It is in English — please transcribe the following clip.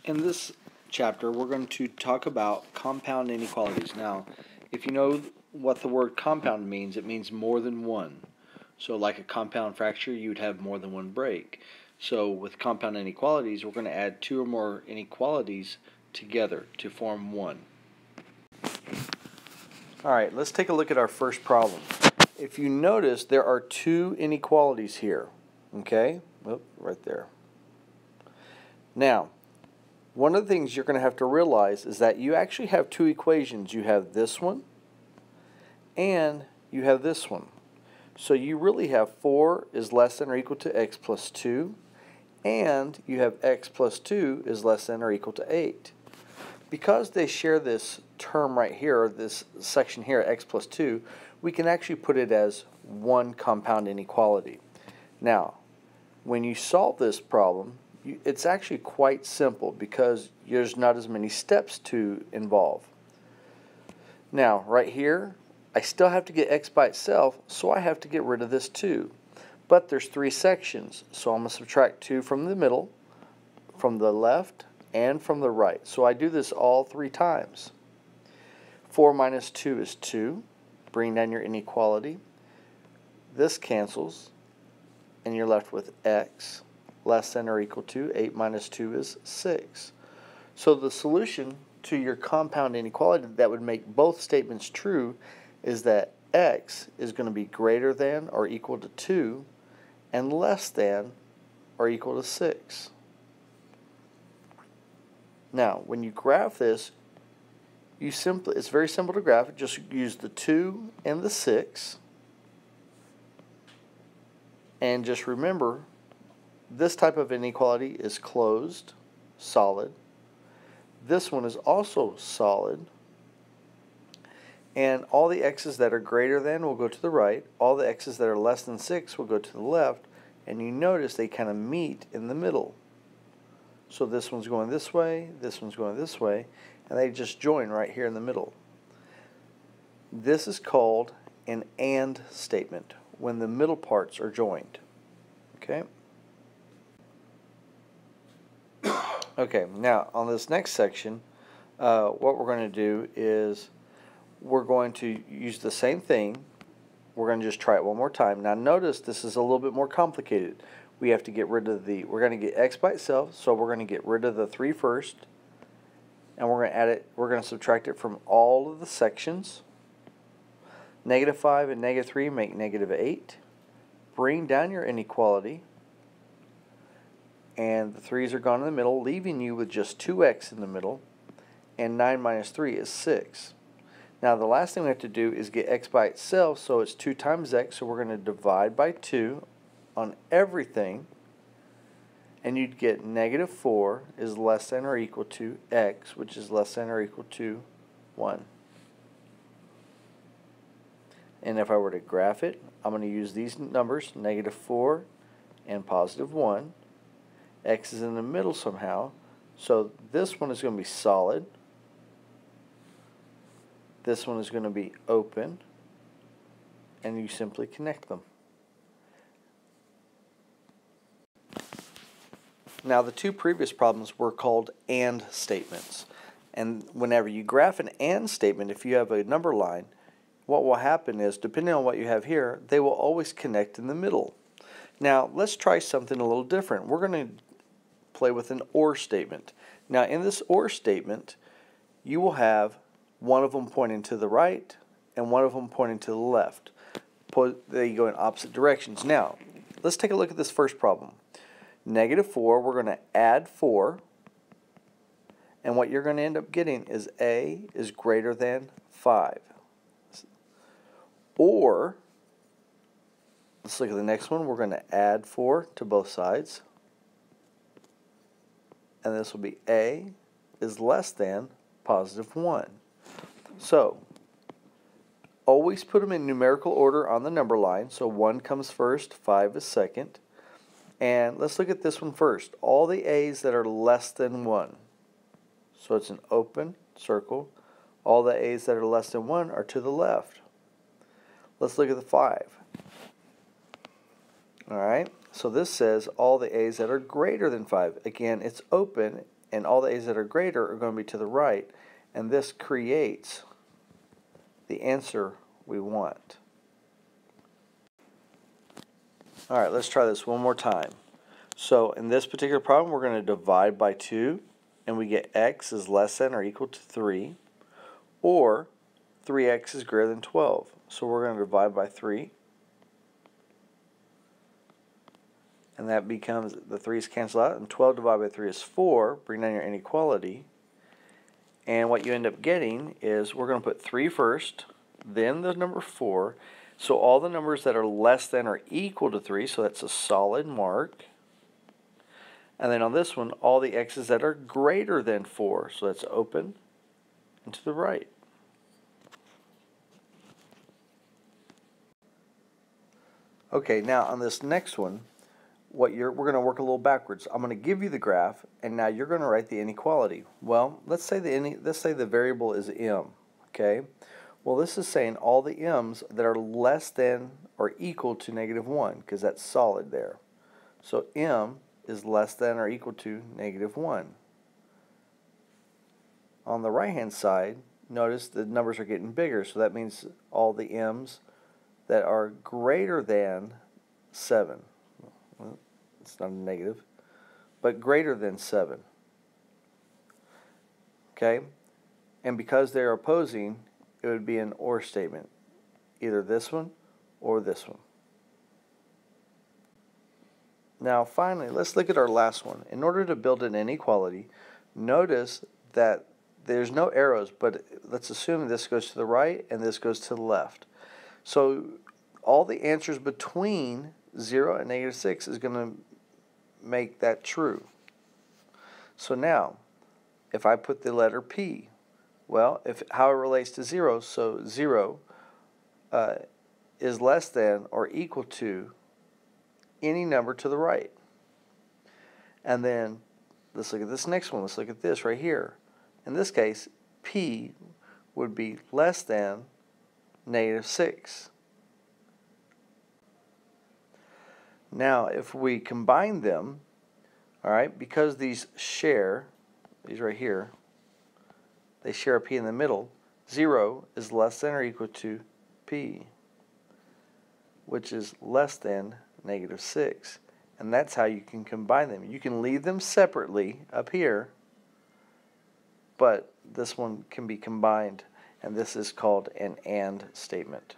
In this chapter, we're going to talk about compound inequalities. Now, if you know what the word compound means, it means more than one. So like a compound fracture, you would have more than one break. So with compound inequalities, we're going to add two or more inequalities together to form one. Alright, let's take a look at our first problem. If you notice, there are two inequalities here. Okay? Oh, right there. Now, one of the things you're going to have to realize is that you actually have two equations. You have this one and you have this one. So you really have 4 is less than or equal to x plus 2, and you have x plus 2 is less than or equal to 8. Because they share this term right here, this section here, x plus 2, we can actually put it as one compound inequality. Now, when you solve this problem, it's actually quite simple because there's not as many steps to involve. Now, right here, I still have to get x by itself, so I have to get rid of this 2. But there's 3 sections, so I'm going to subtract 2 from the middle, from the left, and from the right. So I do this all 3 times. 4 minus 2 is 2. Bring down your inequality. This cancels, and you're left with x less than or equal to 8 minus 2 is 6. So the solution to your compound inequality that would make both statements true is that x is going to be greater than or equal to 2 and less than or equal to 6. Now, when you graph this, it's very simple to graph it. Just use the 2 and the 6. And just remember, this type of inequality is closed, solid. This one is also solid. And all the x's that are greater than will go to the right. All the x's that are less than 6 will go to the left. And you notice they kind of meet in the middle. So this one's going this way, this one's going this way, and they just join right here in the middle. This is called an AND statement, when the middle parts are joined. Okay? Okay, now on this next section, what we're going to do is we're going to use the same thing. We're going to just try it one more time. Now notice this is a little bit more complicated. We have to get rid of we're going to get x by itself, so we're going to get rid of the 3 first, and we're going to add it, we're going to subtract it from all of the sections. Negative 5 and negative 3 make negative 8. Bring down your inequality, and the 3's are gone in the middle, leaving you with just 2x in the middle, and 9 minus 3 is 6. Now the last thing we have to do is get x by itself, so it's 2 times x, so we're going to divide by 2 on everything, and you'd get negative 4 is less than or equal to x, which is less than or equal to 1. And if I were to graph it, I'm going to use these numbers, negative 4 and positive 1. X is in the middle somehow, so this one is going to be solid. This one is going to be open, and you simply connect them. Now the 2 previous problems were called AND statements. And whenever you graph an AND statement, if you have a number line, what will happen is, depending on what you have here, they will always connect in the middle. Now let's try something a little different. We're going to play with an OR statement. Now in this OR statement, you will have one of them pointing to the right and one of them pointing to the left. They go in opposite directions. Now let's take a look at this first problem. Negative 4, we're going to add 4, and what you're going to end up getting is a is greater than 5. Or, let's look at the next one, we're going to add 4 to both sides, and this will be a is less than positive 1. So, always put them in numerical order on the number line, so 1 comes first, 5 is second. And let's look at this one first. All the a's that are less than 1. So it's an open circle. All the a's that are less than 1 are to the left. Let's look at the 5. Alright, so this says all the a's that are greater than 5. Again, it's open and all the a's that are greater are going to be to the right, and this creates the answer we want. Alright, let's try this one more time. So in this particular problem, we're going to divide by 2, and we get x is less than or equal to 3, or 3x is greater than 12. So we're going to divide by 3, and that becomes, the 3's cancel out, and 12 divided by 3 is 4, bring down your inequality, and what you end up getting is we're going to put 3 first, then the number 4, so all the numbers that are less than or equal to 3, so that's a solid mark, and then on this one, all the x's that are greater than 4, so that's open and to the right. Okay, now on this next one, we're going to work a little backwards. I'm going to give you the graph, and now you're going to write the inequality. Well, let's say the variable is m. Okay. Well, this is saying all the m's that are less than or equal to -1, because that's solid there. So m is less than or equal to -1. On the right-hand side, notice the numbers are getting bigger, so that means all the m's that are greater than 7. Well, it's not a negative, but greater than 7. Okay? And because they're opposing, it would be an or statement. Either this one or this one. Now finally, let's look at our last one. In order to build an inequality, notice that there's no arrows, but let's assume this goes to the right and this goes to the left. So all the answers between 0 and -6 is going to make that true. So now, if I put the letter P, well, how it relates to 0, so 0 is less than or equal to any number to the right. And then, let's look at this next one. Let's look at this right here. In this case, P would be less than -6. Now, if we combine them, all right, because these right here, they share a P in the middle, 0 is less than or equal to P, which is less than -6. And that's how you can combine them. You can leave them separately up here, but this one can be combined, and this is called an AND statement.